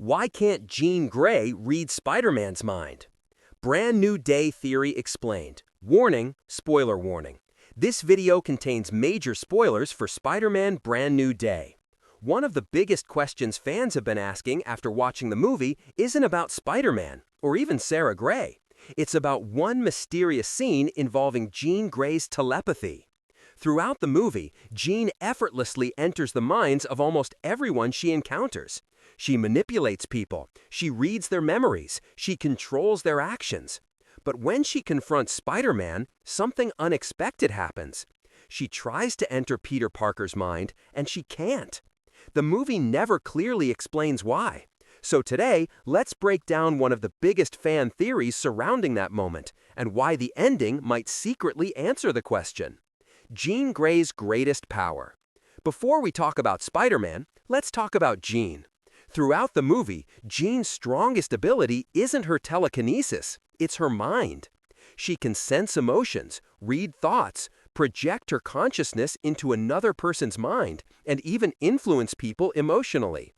Why can't Jean Grey read Spider-Man's mind? Brand new day theory explained. Warning, spoiler warning. This video contains major spoilers for Spider-Man Brand New Day. One of the biggest questions fans have been asking after watching the movie isn't about Spider-Man, or even Sarah Grey. It's about one mysterious scene involving Jean Grey's telepathy. Throughout the movie, Jean effortlessly enters the minds of almost everyone she encounters. She manipulates people, she reads their memories, she controls their actions. But when she confronts Spider-Man, something unexpected happens. She tries to enter Peter Parker's mind, and she can't. The movie never clearly explains why. So today, let's break down one of the biggest fan theories surrounding that moment, and why the ending might secretly answer the question. Jean Grey's greatest power. Before we talk about Spider-Man, let's talk about Jean. Throughout the movie, Jean's strongest ability isn't her telekinesis, it's her mind. She can sense emotions, read thoughts, project her consciousness into another person's mind, and even influence people emotionally.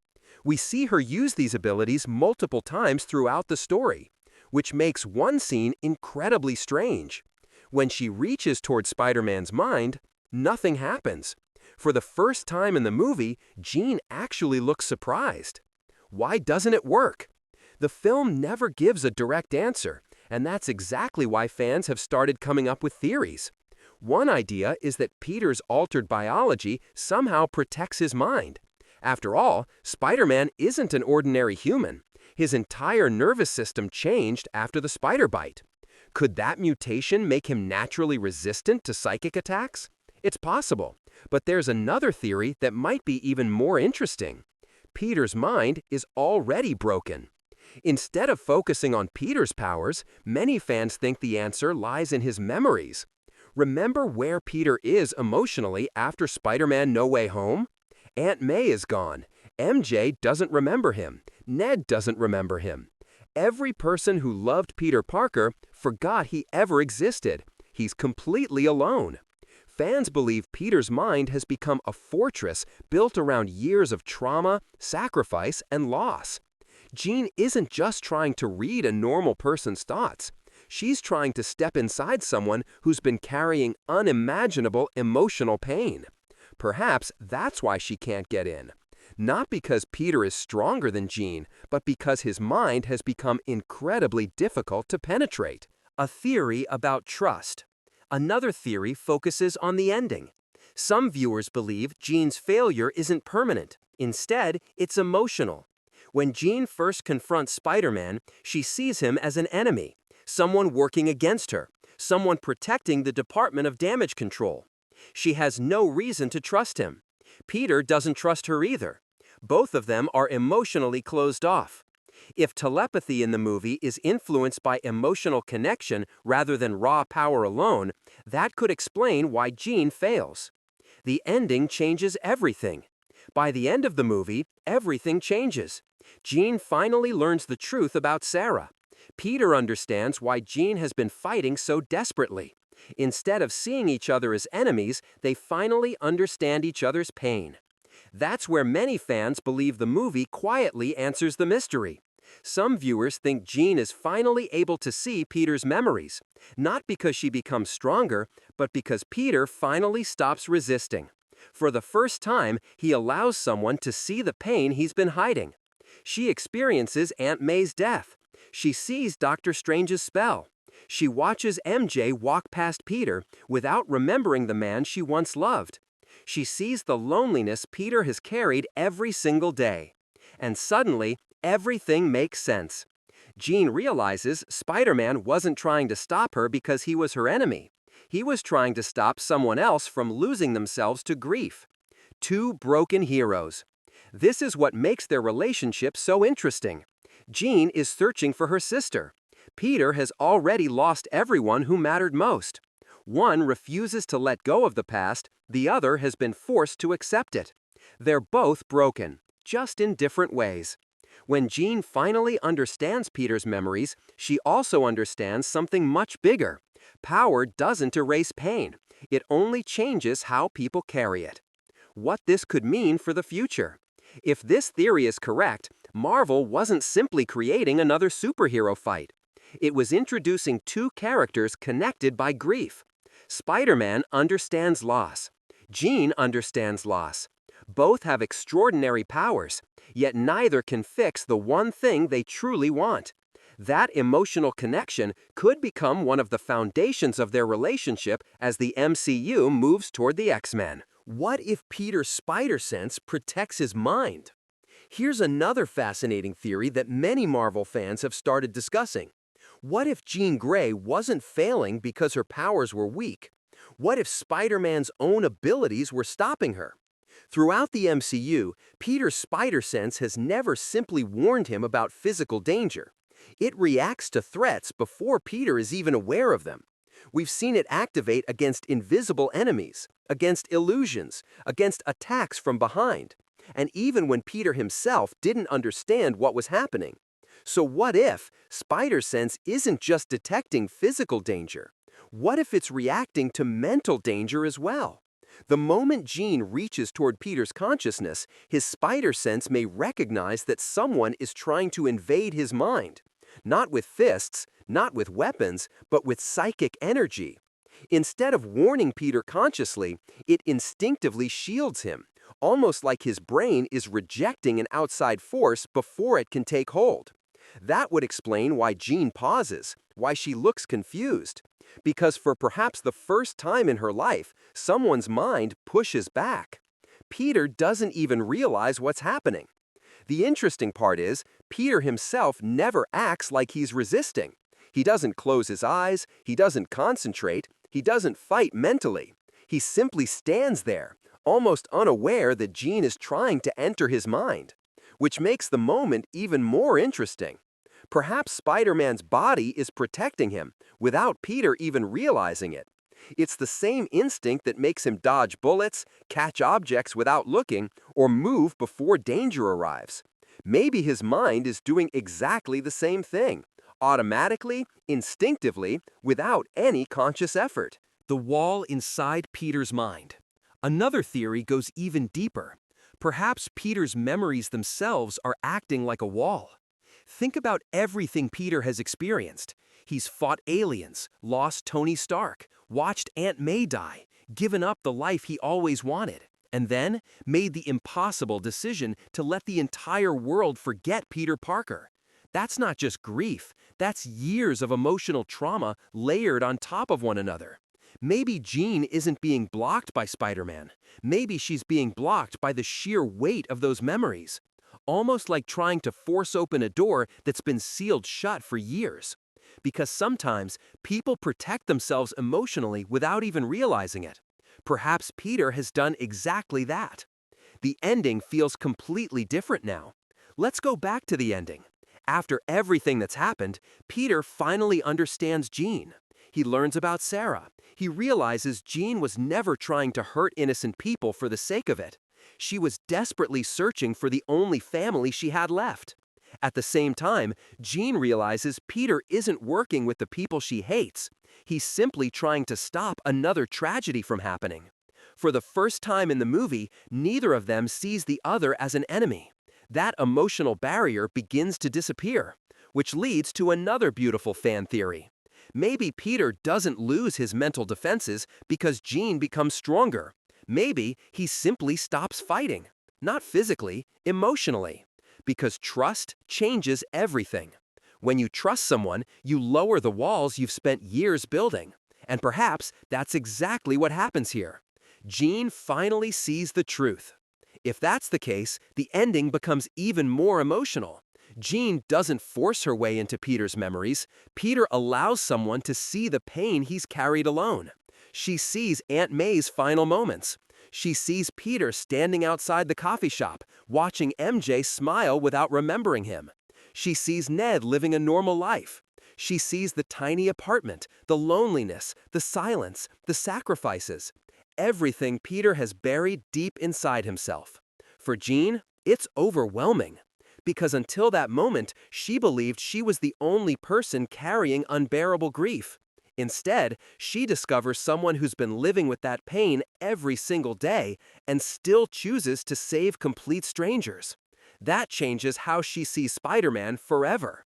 We see her use these abilities multiple times throughout the story, which makes one scene incredibly strange. When she reaches toward Spider-Man's mind, nothing happens. For the first time in the movie, Jean actually looks surprised. Why doesn't it work? The film never gives a direct answer, and that's exactly why fans have started coming up with theories. One idea is that Peter's altered biology somehow protects his mind. After all, Spider-Man isn't an ordinary human. His entire nervous system changed after the spider bite. Could that mutation make him naturally resistant to psychic attacks? It's possible, but there's another theory that might be even more interesting. Peter's mind is already broken. Instead of focusing on Peter's powers, many fans think the answer lies in his memories. Remember where Peter is emotionally after Spider-Man No Way Home? Aunt May is gone. MJ doesn't remember him. Ned doesn't remember him. Every person who loved Peter Parker forgot he ever existed. He's completely alone. Fans believe Peter's mind has become a fortress built around years of trauma, sacrifice, and loss. Jean isn't just trying to read a normal person's thoughts. She's trying to step inside someone who's been carrying unimaginable emotional pain. Perhaps that's why she can't get in. Not because Peter is stronger than Jean, but because his mind has become incredibly difficult to penetrate. A theory about trust. Another theory focuses on the ending. Some viewers believe Jean's failure isn't permanent. Instead, it's emotional. When Jean first confronts Spider-Man, she sees him as an enemy, someone working against her, someone protecting the Department of Damage Control. She has no reason to trust him. Peter doesn't trust her either. Both of them are emotionally closed off. If telepathy in the movie is influenced by emotional connection rather than raw power alone, that could explain why Jean fails. The ending changes everything. By the end of the movie, everything changes. Jean finally learns the truth about Sarah. Peter understands why Jean has been fighting so desperately. Instead of seeing each other as enemies, they finally understand each other's pain. That's where many fans believe the movie quietly answers the mystery. Some viewers think Jean is finally able to see Peter's memories, not because she becomes stronger, but because Peter finally stops resisting. For the first time, he allows someone to see the pain he's been hiding. She experiences Aunt May's death. She sees Doctor Strange's spell. She watches MJ walk past Peter without remembering the man she once loved. She sees the loneliness Peter has carried every single day. And suddenly, everything makes sense. Jean realizes Spider-Man wasn't trying to stop her because he was her enemy. He was trying to stop someone else from losing themselves to grief. Two broken heroes. This is what makes their relationship so interesting. Jean is searching for her sister. Peter has already lost everyone who mattered most. One refuses to let go of the past, the other has been forced to accept it. They're both broken, just in different ways. When Jean finally understands Peter's memories, she also understands something much bigger. Power doesn't erase pain. It only changes how people carry it. What this could mean for the future. If this theory is correct, Marvel wasn't simply creating another superhero fight. It was introducing two characters connected by grief. Spider-Man understands loss. Jean understands loss. Both have extraordinary powers, yet neither can fix the one thing they truly want. That emotional connection could become one of the foundations of their relationship as the MCU moves toward the X-Men. What if Peter's spider sense protects his mind? Here's another fascinating theory that many Marvel fans have started discussing. What if Jean Grey wasn't failing because her powers were weak? What if Spider-Man's own abilities were stopping her? Throughout the MCU, Peter's spider sense has never simply warned him about physical danger. It reacts to threats before Peter is even aware of them. We've seen it activate against invisible enemies, against illusions, against attacks from behind, and even when Peter himself didn't understand what was happening. So what if spider sense isn't just detecting physical danger? What if it's reacting to mental danger as well? The moment Jean reaches toward Peter's consciousness, his spider sense may recognize that someone is trying to invade his mind. Not with fists, not with weapons, but with psychic energy. Instead of warning Peter consciously, it instinctively shields him, almost like his brain is rejecting an outside force before it can take hold. That would explain why Jean pauses, why she looks confused. Because for perhaps the first time in her life, someone's mind pushes back. Peter doesn't even realize what's happening. The interesting part is, Peter himself never acts like he's resisting. He doesn't close his eyes, he doesn't concentrate, he doesn't fight mentally. He simply stands there, almost unaware that Jean is trying to enter his mind, which makes the moment even more interesting. Perhaps Spider-Man's body is protecting him, without Peter even realizing it. It's the same instinct that makes him dodge bullets, catch objects without looking, or move before danger arrives. Maybe his mind is doing exactly the same thing, automatically, instinctively, without any conscious effort. The wall inside Peter's mind. Another theory goes even deeper. Perhaps Peter's memories themselves are acting like a wall. Think about everything Peter has experienced. He's fought aliens, lost Tony Stark, watched Aunt May die, given up the life he always wanted, and then made the impossible decision to let the entire world forget Peter Parker. That's not just grief, that's years of emotional trauma layered on top of one another. Maybe Jean isn't being blocked by Spider-Man. Maybe she's being blocked by the sheer weight of those memories. Almost like trying to force open a door that's been sealed shut for years. Because sometimes people protect themselves emotionally without even realizing it. Perhaps Peter has done exactly that. The ending feels completely different now. Let's go back to the ending. After everything that's happened, Peter finally understands Jean. He learns about Sarah. He realizes Jean was never trying to hurt innocent people for the sake of it. She was desperately searching for the only family she had left. At the same time, Jean realizes Peter isn't working with the people she hates. He's simply trying to stop another tragedy from happening. For the first time in the movie, neither of them sees the other as an enemy. That emotional barrier begins to disappear, which leads to another beautiful fan theory. Maybe Peter doesn't lose his mental defenses because Jean becomes stronger. Maybe he simply stops fighting. Not physically, emotionally. Because trust changes everything. When you trust someone, you lower the walls you've spent years building. And perhaps that's exactly what happens here. Jean finally sees the truth. If that's the case, the ending becomes even more emotional. Jean doesn't force her way into Peter's memories. Peter allows someone to see the pain he's carried alone. She sees Aunt May's final moments. She sees Peter standing outside the coffee shop, watching MJ smile without remembering him. She sees Ned living a normal life. She sees the tiny apartment, the loneliness, the silence, the sacrifices. Everything Peter has buried deep inside himself. For Jean, it's overwhelming. Because until that moment, she believed she was the only person carrying unbearable grief. Instead, she discovers someone who's been living with that pain every single day and still chooses to save complete strangers. That changes how she sees Spider-Man forever.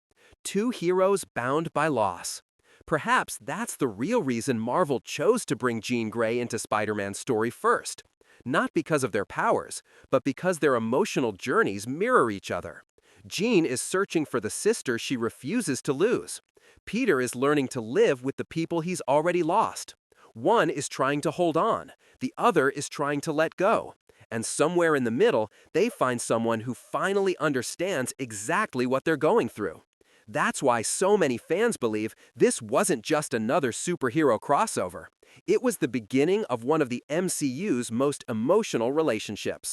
Two heroes bound by loss. Perhaps that's the real reason Marvel chose to bring Jean Grey into Spider-Man's story first. Not because of their powers, but because their emotional journeys mirror each other. Jean is searching for the sister she refuses to lose. Peter is learning to live with the people he's already lost. One is trying to hold on, the other is trying to let go. And somewhere in the middle, they find someone who finally understands exactly what they're going through. That's why so many fans believe this wasn't just another superhero crossover. It was the beginning of one of the MCU's most emotional relationships.